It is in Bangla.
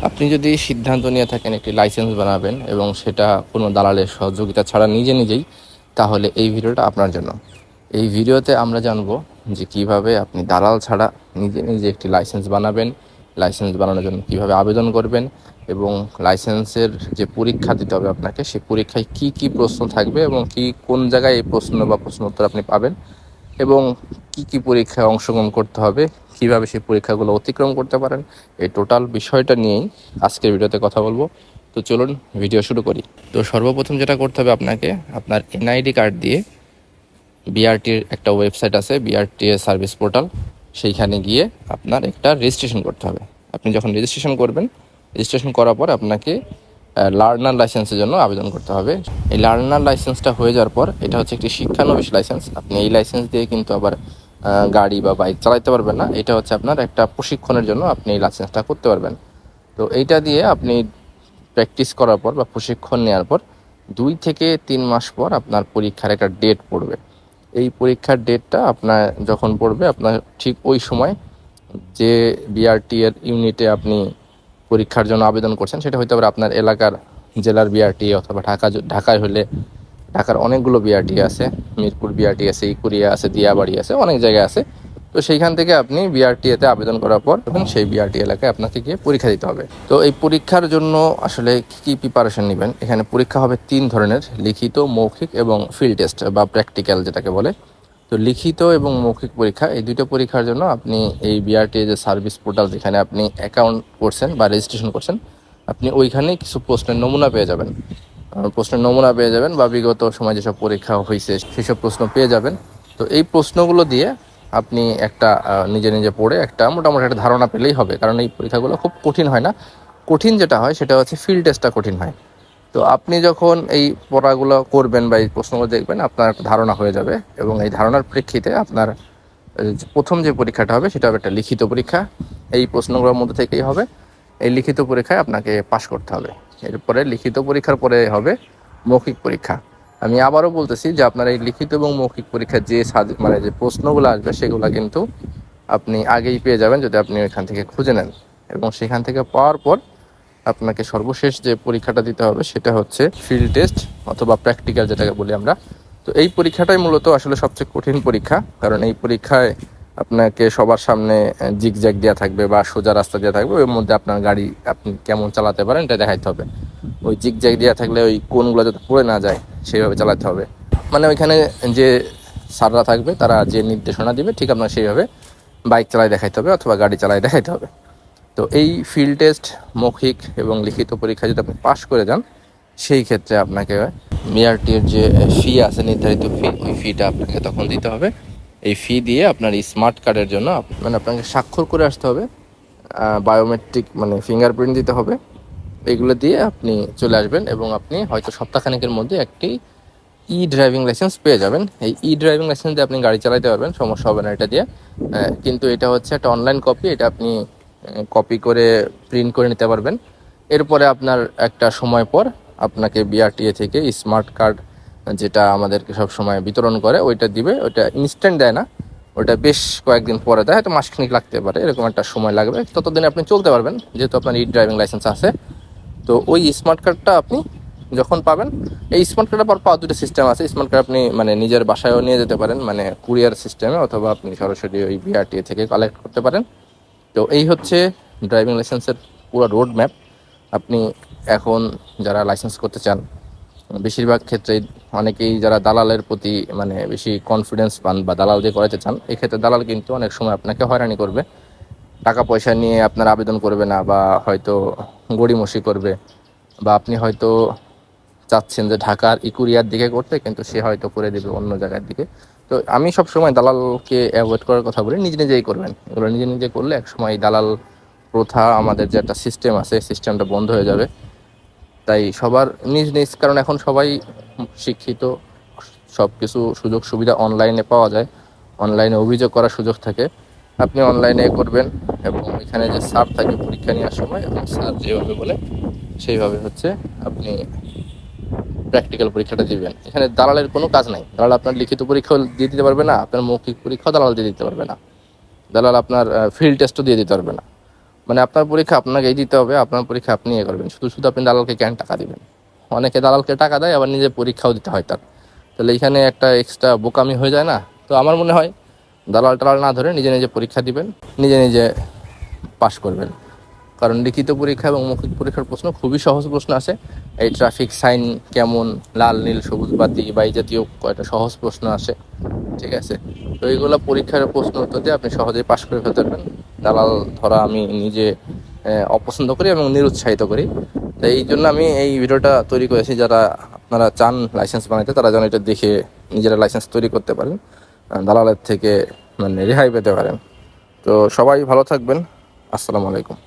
আপনি যদি সিদ্ধান্ত নিয়ে থাকেন একটি লাইসেন্স বানাবেন এবং সেটা কোনো দালালের সহযোগিতা ছাড়া নিজেই, তাহলে এই ভিডিওটা আপনার জন্য। এই ভিডিওতে আমরা জানবো যে কিভাবে আপনি দালাল ছাড়া নিজে একটি লাইসেন্স বানাবেন, লাইসেন্স বানানোর জন্য কিভাবে আবেদন করবেন এবং লাইসেন্সের যে পরীক্ষা দিতে হবে আপনাকে, সেই পরীক্ষায় কি প্রশ্ন থাকবে এবং কোন জায়গায় এই প্রশ্ন বা প্রশ্ন উত্তর আপনি পাবেন এবং কি পরীক্ষায় অংশগ্রহণ করতে হবে, কিভাবে সেই পরীক্ষাগুলো অতিক্রম করতে পারেন, এই টোটাল বিষয়টা নিয়েই আজকের ভিডিওতে কথা বলবো। তো চলুন ভিডিও শুরু করি। তো সর্বপ্রথম যেটা করতে হবে আপনাকে, আপনার এনআইডি কার্ড দিয়ে বিআরটির একটা ওয়েবসাইট আছে, বিআরটি সার্ভিস পোর্টাল, সেইখানে গিয়ে আপনার একটা রেজিস্ট্রেশন করতে হবে। আপনি যখন রেজিস্ট্রেশন করবেন, রেজিস্ট্রেশন করার পর আপনাকে লার্নার লাইসেন্সের জন্য আবেদন করতে হবে। এই লার্নার লাইসেন্সটা হয়ে যাওয়ার পর, এটা হচ্ছে একটি শিক্ষানবিশ লাইসেন্স। আপনি এই লাইসেন্স দিয়ে কিন্তু আবার গাড়ি বা বাইক চালাতে পারবেন না। এটা হচ্ছে আপনার একটা প্রশিক্ষণের জন্য আপনি এই লাইসেন্সটা করতে পারবেন। তো এইটা দিয়ে আপনি প্র্যাকটিস করার পর বা প্রশিক্ষণ নেওয়ার পর 2 থেকে 3 মাস পর আপনার পরীক্ষার একটা ডেট পড়বে। এই পরীক্ষার ডেটটা আপনার যখন পড়বে, আপনার ঠিক ওই সময় যে বিআরটি এর ইউনিটে আপনি পরীক্ষার জন্য আবেদন করছেন, সেটা হতে পারে আপনার এলাকার জেলার বিআরটি, অথবা ঢাকায় হলে ঢাকার অনেকগুলো বিআরটি আছে, মিরপুর বিআরটি আছে, ইকুরিয়া আছে, দিয়াবাড়ি আছে, অনেক জায়গায় আছে। তো সেইখান থেকে আপনি বিআরটিএতে আবেদন করার পর এবং সেই বিআরটি এলাকায় আপনাকে গিয়ে পরীক্ষা দিতে হবে। তো এই পরীক্ষার জন্য আসলে কী প্রিপারেশন নেবেন, এখানে পরীক্ষা হবে 3 ধরনের: লিখিত, মৌখিক এবং ফিল্ড টেস্ট বা প্র্যাকটিক্যাল যেটাকে বলে। তো লিখিত এবং মৌখিক পরীক্ষা, এই দুটো পরীক্ষার জন্য আপনি এই বিআরটি যে সার্ভিস পোর্টাল, যেখানে আপনি অ্যাকাউন্ট করছেন বা রেজিস্ট্রেশন করছেন, আপনি ওইখানে কিছু প্রশ্নের নমুনা পেয়ে যাবেন। বা বিগত সময় যেসব পরীক্ষা হয়েছে সেসব প্রশ্ন পেয়ে যাবেন। তো এই প্রশ্নগুলো দিয়ে আপনি একটা নিজে পড়ে একটা মোটামুটি একটা ধারণা পেলেই হবে, কারণ এই পরীক্ষাগুলো খুব কঠিন হয় না। কঠিন যেটা হয় সেটা হচ্ছে ফিল্ড টেস্টটা কঠিন হয়। তো আপনি যখন এই পড়াগুলো করবেন বা এই প্রশ্নগুলো দেখবেন, আপনার একটা ধারণা হয়ে যাবে এবং এই ধারণার প্রেক্ষিতে আপনার প্রথম যে পরীক্ষাটা হবে সেটা হবে একটা লিখিত পরীক্ষা। এই প্রশ্নগুলোর মধ্যে থেকেই হবে। এই লিখিত পরীক্ষায় আপনাকে পাশ করতে হবে। এরপরে লিখিত পরীক্ষার পরে হবে মৌখিক পরীক্ষা। আমি আবারও বলতেছি যে আপনার এই লিখিত এবং মৌখিক পরীক্ষার যে যে প্রশ্নগুলো আসবে সেগুলো কিন্তু আপনি আগেই পেয়ে যাবেন যদি আপনি ওইখান থেকে খুঁজে নেন, এবং সেখান থেকে পাওয়ার পর আপনাকে সর্বশেষ যে পরীক্ষাটা দিতে হবে সেটা হচ্ছে ফিল্ড টেস্ট অথবা প্র্যাকটিক্যাল যেটাকে বলি আমরা। তো এই পরীক্ষাটাই মূলত আসলে সবচেয়ে কঠিন পরীক্ষা, কারণ এই পরীক্ষায় আপনাকে সবার সামনে জিগজ্যাগ দেওয়া থাকবে বা সোজা রাস্তা দেওয়া থাকবে, ওর মধ্যে আপনার গাড়ি আপনি কেমন চালাতে পারেন এটা দেখাইতে হবে। ওই জিগজ্যাগ দেওয়া থাকলে ওই কোনগুলো যাতে পড়ে না যায় সেইভাবে চালাতে হবে। মানে ওইখানে যে স্যাররা থাকবে তারা যে নির্দেশনা দিবে ঠিক আপনার সেইভাবে বাইক চালায় দেখাইতে হবে অথবা গাড়ি চালায় দেখাইতে হবে। তো এই ফিল্ড টেস্ট, মৌখিক এবং লিখিত পরীক্ষা যদি আপনি পাশ করে যান, সেই ক্ষেত্রে আপনাকে বিআরটির যে ফি আছে, নির্ধারিত ফি, ওই ফিটা আপনাকে তখন দিতে হবে। এই ফি দিয়ে আপনার এই স্মার্ট কার্ডের জন্য আপনাকে স্বাক্ষর করে আসতে হবে, বায়োমেট্রিক মানে ফিঙ্গারপ্রিন্ট দিতে হবে। এগুলো দিয়ে আপনি চলে আসবেন এবং আপনি হয়তো সপ্তাহখানেকের মধ্যে একটি ড্রাইভিং লাইসেন্স পেয়ে যাবেন। এই ড্রাইভিং লাইসেন্স দিয়ে আপনি গাড়ি চালাতে পারবেন, সমস্যা হবে না এটা দিয়ে। কিন্তু এটা হচ্ছে একটা অনলাইন কপি, এটা আপনি কপি করে প্রিন্ট করে নিতে পারবেন। এরপরে আপনার একটা সময় পর আপনাকে বিআরটিএ থেকে স্মার্ট কার্ড, যেটা আমাদেরকে সব সময় বিতরণ করে, ওইটা দিবে। ওইটা ইনস্ট্যান্ট দেয় না, ওইটা বেশ কয়েকদিন পরে দেয়, হয়তো মাসখানেক লাগতে পারে, এরকম একটা সময় লাগবে। ততদিনে আপনি চলতে পারবেন যেহেতু আপনার ড্রাইভিং লাইসেন্স আছে। তো ওই স্মার্ট কার্ডটা আপনি যখন পাবেন, এই স্মার্ট কার্ডের পর পাওয়ার 2টা সিস্টেম আছে। স্মার্ট কার্ড আপনি মানে নিজের বাসায়ও নিয়ে যেতে পারেন, মানে কুরিয়ার সিস্টেমে, অথবা আপনি সরাসরি ওই বিআরটিএ থেকে কালেক্ট করতে পারেন। তো এই হচ্ছে ড্রাইভিং লাইসেন্সের পুরো রোড ম্যাপ। আপনি এখন যারা লাইসেন্স করতে চান, বেশিরভাগ ক্ষেত্রে অনেকেই যারা দালালের প্রতি মানে বেশি কনফিডেন্স পান বা দালাল দিয়ে করাতে চান, এক্ষেত্রে দালাল কিন্তু অনেক সময় আপনাকে হয়রানি করবে, টাকা পয়সা নিয়ে আপনার আবেদন করবে না, বা হয়তো গড়িমসি করবে, বা আপনি হয়তো চাচ্ছেন যে ঢাকার ইকুরিয়ার দিকে করতে, কিন্তু সে হয়তো করে দেবে অন্য জায়গার দিকে। তো আমি সব সময় দালালকে অ্যাভয়েড করার কথা বলি, নিজেই করবেন। এগুলো নিজে করলে একসময় দালাল প্রথা, আমাদের যে একটা সিস্টেম আছে, সিস্টেমটা বন্ধ হয়ে যাবে। তাই সবার নিজ, কারণ এখন সবাই শিক্ষিত, সব কিছু সুযোগ সুবিধা অনলাইনে পাওয়া যায়, অনলাইনে অভিযোগ করার সুযোগ থাকে। আপনি অনলাইনে করবেন এবং এখানে যে স্যার থাকে পরীক্ষা নেওয়ার সময়, এবং স্যার যেভাবে বলে সেইভাবে হচ্ছে আপনি প্র্যাকটিক্যাল পরীক্ষাটা দিবেন। এখানে দালালের কোনো কাজ নাই। দালাল আপনার লিখিত পরীক্ষাও দিয়ে দিতে পারবে না, আপনার মৌখিক পরীক্ষাও দালাল দিয়ে দিতে পারবে না, দালাল আপনার ফিল্ড টেস্টও দিয়ে দিতে পারবে না। মানে আপনার পরীক্ষা আপনাকেই দিতে হবে, আপনার পরীক্ষা আপনি করবেন, শুধু শুধু আপনি দালালকে কেন টাকা দিবেন? অনেকে দালালকে টাকা দেয় আবার নিজে পরীক্ষাও দিতে হয় তার, তাহলে এখানে একটা এক্সট্রা বোকামি হয়ে যায় না? তো আমার মনে হয় দালাল টালাল না ধরে নিজে নিজে পরীক্ষা দিবেন, নিজে নিজে পাশ করবেন। কারণ লিখিত পরীক্ষা এবং মৌখিক পরীক্ষার প্রশ্ন খুবই সহজ প্রশ্ন আছে। এই ট্রাফিক সাইন কেমন, লাল নীল সবুজ বাতি বা এই জাতীয় কয়েকটা সহজ প্রশ্ন আসে, ঠিক আছে? তো এইগুলো পরীক্ষার প্রশ্ন উত্তর দিয়ে আপনি সহজেই পাশ করে ফেলতে পারবেন। দালাল ধরা আমি নিজে অপছন্দ করি এবং নিরুৎসাহিত করি। তো এই জন্য আমি এই ভিডিওটা তৈরি করেছি, যারা আপনারা চান লাইসেন্স বানাইতে তারা যেন এটা দেখে নিজেরা লাইসেন্স তৈরি করতে পারেন, দালালের থেকে মানে রেহাই পেতে পারেন। তো সবাই ভালো থাকবেন। আসসালামু আলাইকুম।